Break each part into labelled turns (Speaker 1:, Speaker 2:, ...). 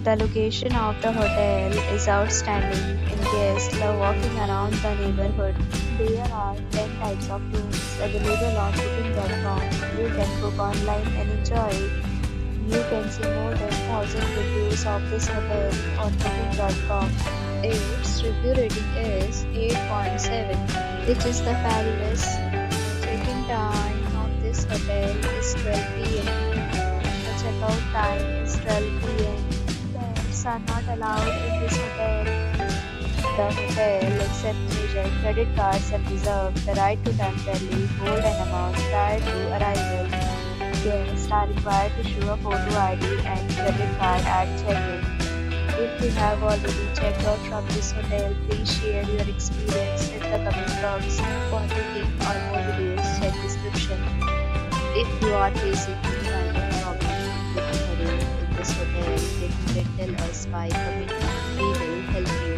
Speaker 1: The location of the hotel is outstanding and guests love walking around the neighborhood. There are 10 types of rooms available on booking.com. You can book online and enjoy it. You can see more than 1,000 reviews of this hotel on booking.com. Its review rating is 8.7, which is the fabulous. Check-in time of this hotel is 12 p.m. The checkout time is 12 p.m. Pets are not allowed in this hotel. The hotel accepts major credit cards and reserves the right to temporarily hold an amount prior to arrival. Guests are required to show a photo ID and credit card at check-in. If you have already checked out from this hotel, please share your experience in the comment box. For booking or more details, check description. If you are facing any kind of problem booking a room in this hotel, then you can tell us by commenting. We will help you.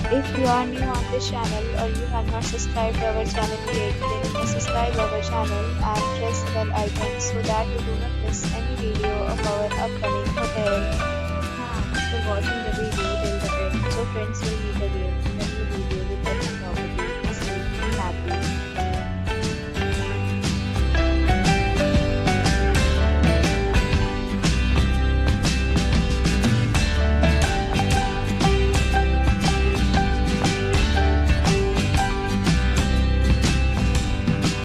Speaker 1: If you are new on this channel or you have not subscribed our channel yet, then you can subscribe our channel and press the bell icon so that you do not miss any video of our upcoming hotel. Thanks for watching the video till the end. So friends, will